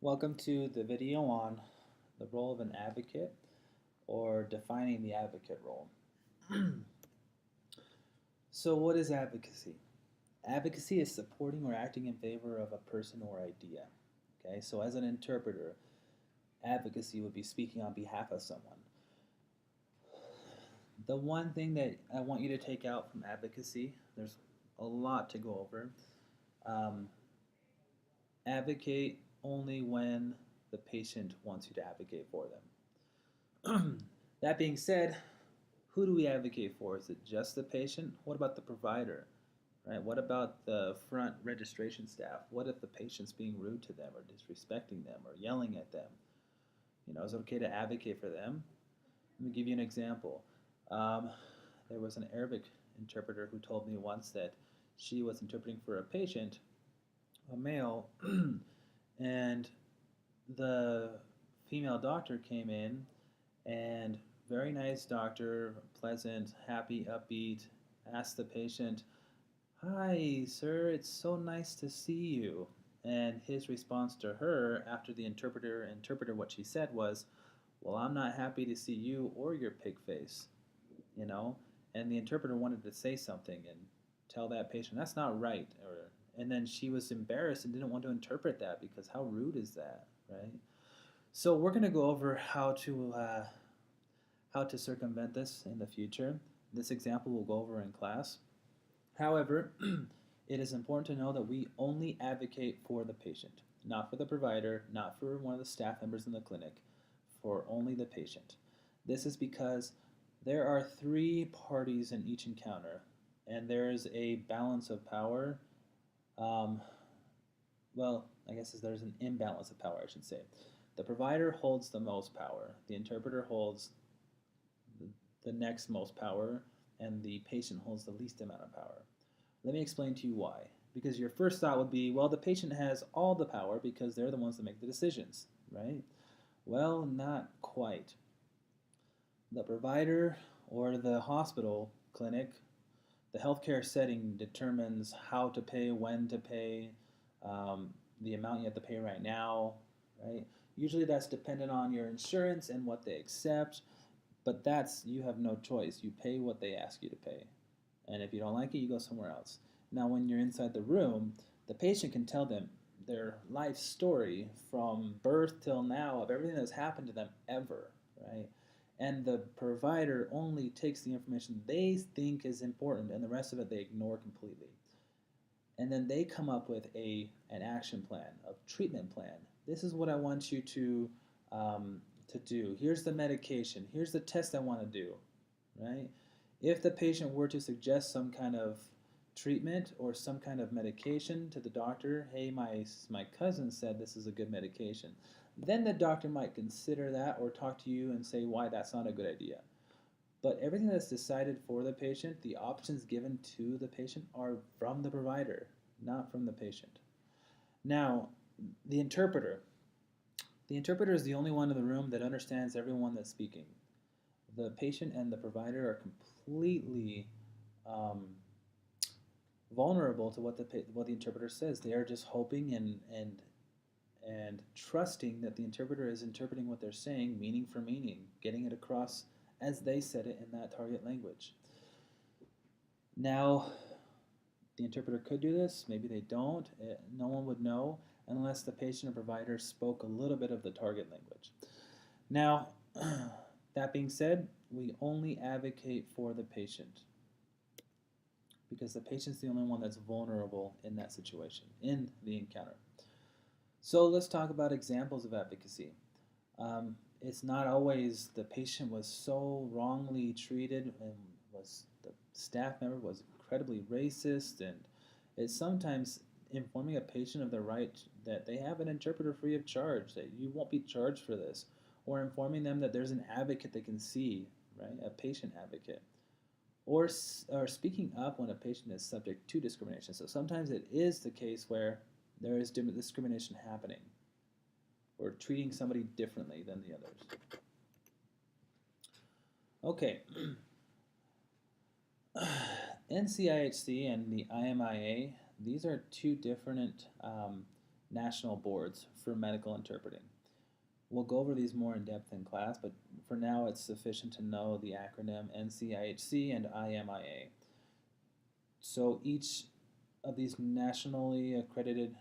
Welcome to the video on the role of an advocate or defining the advocate role. So what is advocacy? Advocacy is supporting or acting in favor of a person or idea. Okay, so as an interpreter, advocacy would be speaking on behalf of someone. The one thing that I want you to take out from advocacy, there's a lot to go over. Um, Advocate only when the patient wants you to advocate for them. That being said, who do we advocate for? Is it just the patient? What about the provider? Right? What about the front registration staff? What if the patient's being rude to them or disrespecting them or yelling at them? Is it okay to advocate for them? Let me give you an example. Um, there was an Arabic interpreter who told me once that she was interpreting for a patient, a male, and the female doctor came in, and very nice doctor, pleasant, happy, upbeat, asked the patient, "Hi, sir, it's so nice to see you." And his response to her, after the interpreter interpreted what she said, was, "Well, I'm not happy to see you or your pig face," you know? And the interpreter wanted to say something and tell that patient, "That's not right," and then she was embarrassed and didn't want to interpret that because how rude is that, right? So we're going to go over how to circumvent this in the future. This example we'll go over in class. However, it is important to know that we only advocate for the patient, not for the provider, not for one of the staff members in the clinic, for only the patient. This is because there are three parties in each encounter, and there is a balance of power. Um, well, I guess there's an imbalance of power, I should say. The provider holds the most power, the interpreter holds the next most power, and the patient holds the least amount of power. Let me explain to you why. Because your first thought would be, well, the patient has all the power because they're the ones that make the decisions, right? Well, not quite. The provider or the hospital clinic, the healthcare setting determines how to pay, when to pay, the amount you have to pay right now, right? Usually that's dependent on your insurance and what they accept, but you have no choice. You pay what they ask you to pay. And if you don't like it, you go somewhere else. Now, when you're inside the room, the patient can tell them their life story from birth till now of everything that's happened to them ever, right? And the provider only takes the information they think is important, and the rest of it they ignore completely. And then they come up with an action plan, a treatment plan. This is what I want you to do. Here's the medication. Here's the test I want to do, right? If the patient were to suggest some kind of treatment or some kind of medication to the doctor, hey, my cousin said this is a good medication, then the doctor might consider that or talk to you and say why that's not a good idea. But everything that's decided for the patient, the options given to the patient are from the provider, not from the patient. Now, the interpreter. The interpreter is the only one in the room that understands everyone that's speaking. The patient and the provider are completely um, vulnerable to what the interpreter says. They are just hoping and trusting that the interpreter is interpreting what they're saying, meaning for meaning, getting it across as they said it in that target language. Now, the interpreter could do this, maybe they don't. No one would know unless the patient or provider spoke a little bit of the target language. Now, that being said, we only advocate for the patient because the patient's the only one that's vulnerable in that situation, in the encounter. So let's talk about examples of advocacy. It's not always the patient was so wrongly treated and the staff member was incredibly racist, and it's sometimes informing a patient of the right that they have an interpreter free of charge, that you won't be charged for this, or informing them that there's an advocate they can see, right, a patient advocate, or speaking up when a patient is subject to discrimination. So sometimes it is the case where there is discrimination happening or treating somebody differently than the others. Okay. NCIHC and the IMIA, these are two different national boards for medical interpreting. We'll go over these more in depth in class, but for now it's sufficient to know the acronym NCIHC and IMIA. So each of these nationally accredited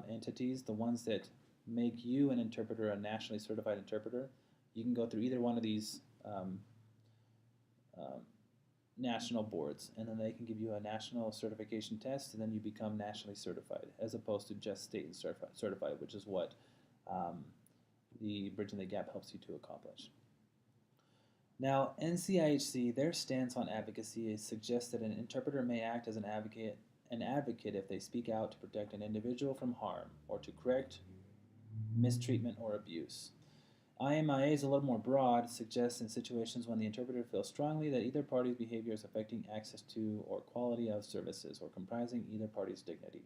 entities, the ones that make you an interpreter, a nationally certified interpreter, you can go through either one of these um, national boards, and then they can give you a national certification test, and then you become nationally certified, as opposed to just state and certified, which is what the Bridging the Gap helps you to accomplish. Now, NCIHC, their stance on advocacy suggests that an interpreter may act as an advocate if they speak out to protect an individual from harm or to correct mistreatment or abuse. IMIA is a little more broad, suggests in situations when the interpreter feels strongly that either party's behavior is affecting access to or quality of services or comprising either party's dignity.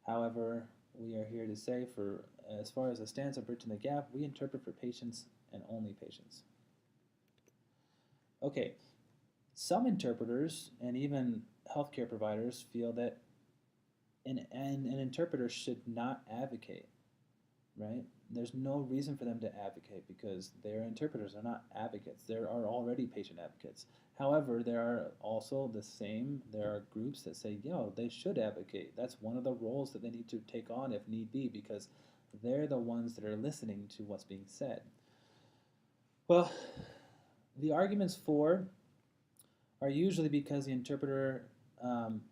However, we are here to say, for as far as the stance of Bridging the Gap, we interpret for patients and only patients. Okay, some interpreters and even healthcare providers feel that an interpreter should not advocate, right? There's no reason for them to advocate because they're interpreters, they're not advocates. There are already patient advocates. However, there are also there are groups that say, they should advocate. That's one of the roles that they need to take on if need be, because they're the ones that are listening to what's being said. Well, the arguments for are usually because the interpreter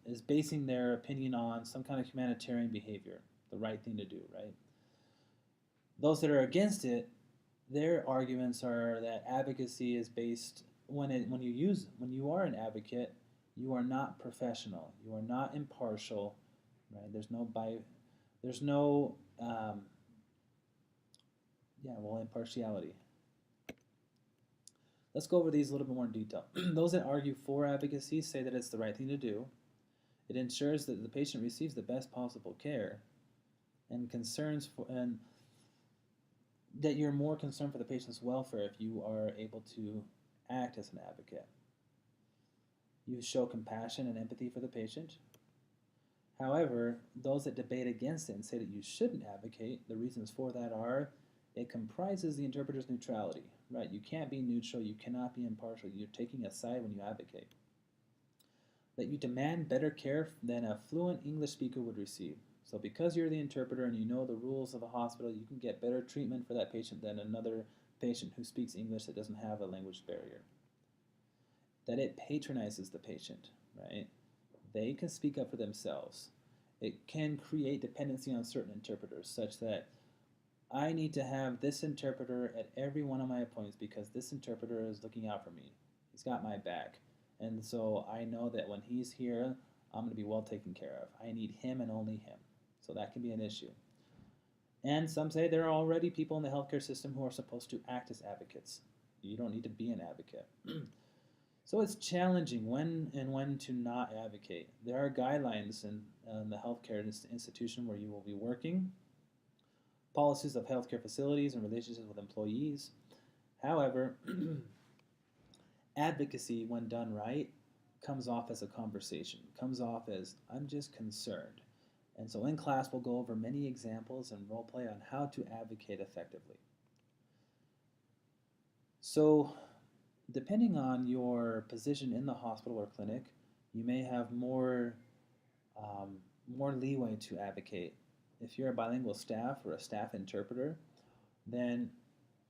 is basing their opinion on some kind of humanitarian behavior, the right thing to do, right? Those that are against it, their arguments are that advocacy is based when you are an advocate, you are not professional, you are not impartial, right? There's no impartiality. Let's go over these a little bit more in detail. Those that argue for advocacy say that it's the right thing to do. It ensures that the patient receives the best possible care, and that you're more concerned for the patient's welfare if you are able to act as an advocate. You show compassion and empathy for the patient. However, those that debate against it and say that you shouldn't advocate, the reasons for that are it comprises the interpreter's neutrality, right? You can't be neutral, you cannot be impartial, you're taking a side when you advocate. That you demand better care than a fluent English speaker would receive. So because you're the interpreter and you know the rules of the hospital, you can get better treatment for that patient than another patient who speaks English that doesn't have a language barrier. That it patronizes the patient, right? They can speak up for themselves. It can create dependency on certain interpreters, such that I need to have this interpreter at every one of my appointments because this interpreter is looking out for me. He's got my back. And so I know that when he's here, I'm going to be well taken care of. I need him and only him. So that can be an issue. And some say there are already people in the healthcare system who are supposed to act as advocates. You don't need to be an advocate. So it's challenging when to not advocate. There are guidelines in the healthcare institution where you will be working, policies of healthcare facilities and relationships with employees. However, advocacy, when done right, comes off as a conversation, comes off as, I'm just concerned. And so in class, we'll go over many examples and role play on how to advocate effectively. So depending on your position in the hospital or clinic, you may have more leeway to advocate. If you're a bilingual staff or a staff interpreter, then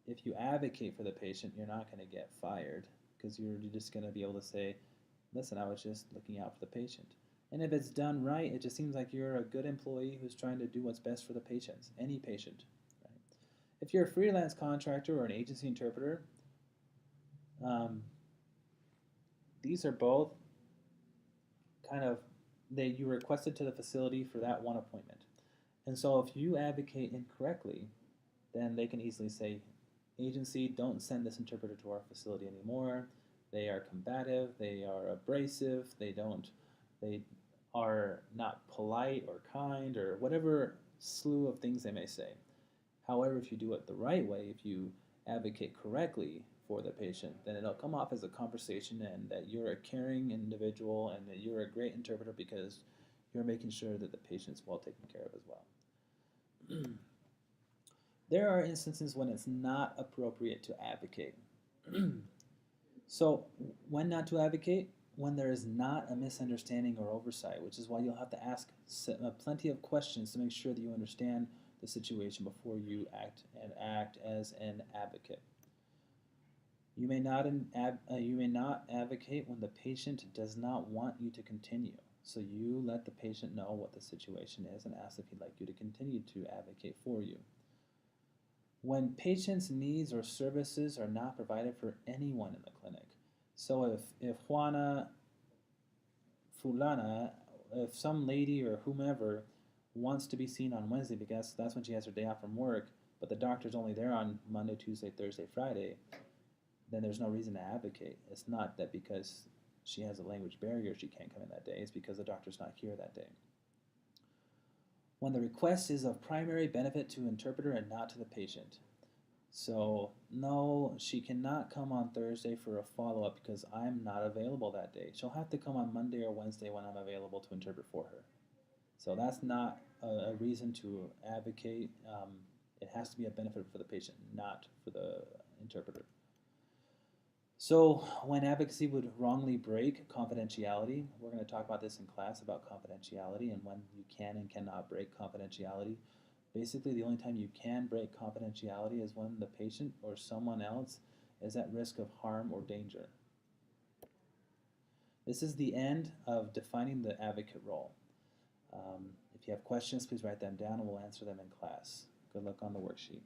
if you advocate for the patient, you're not going to get fired because you're just going to be able to say, listen, I was just looking out for the patient. And if it's done right, it just seems like you're a good employee who's trying to do what's best for the patients, any patient. Right? If you're a freelance contractor or an agency interpreter, these are both you requested to the facility for that one appointment. And so if you advocate incorrectly, then they can easily say, agency, don't send this interpreter to our facility anymore. They are combative, they are abrasive, they are not polite or kind or whatever slew of things they may say. However, if you do it the right way, if you advocate correctly for the patient, then it'll come off as a conversation and that you're a caring individual and that you're a great interpreter because you're making sure that the patient's well taken care of as well. There are instances when it's not appropriate to advocate. So, when not to advocate? When there is not a misunderstanding or oversight, which is why you'll have to ask plenty of questions to make sure that you understand the situation before you act as an advocate. You may not advocate when the patient does not want you to continue. So you let the patient know what the situation is and ask if he'd like you to continue to advocate for you. When patients' needs or services are not provided for anyone in the clinic. So if Juana, Fulana, if some lady or whomever wants to be seen on Wednesday because that's when she has her day off from work, but the doctor's only there on Monday, Tuesday, Thursday, Friday, then there's no reason to advocate. It's not that because she has a language barrier she can't come in that day. It's because the doctor's not here that day. When the request is of primary benefit to interpreter and not to the patient. So, no, she cannot come on Thursday for a follow-up because I'm not available that day. She'll have to come on Monday or Wednesday when I'm available to interpret for her. So that's not a reason to advocate. It has to be a benefit for the patient, not for the interpreter. So when advocacy would wrongly break confidentiality, we're going to talk about this in class about confidentiality and when you can and cannot break confidentiality. Basically, the only time you can break confidentiality is when the patient or someone else is at risk of harm or danger. This is the end of defining the advocate role. If you have questions, please write them down and we'll answer them in class. Good luck on the worksheet.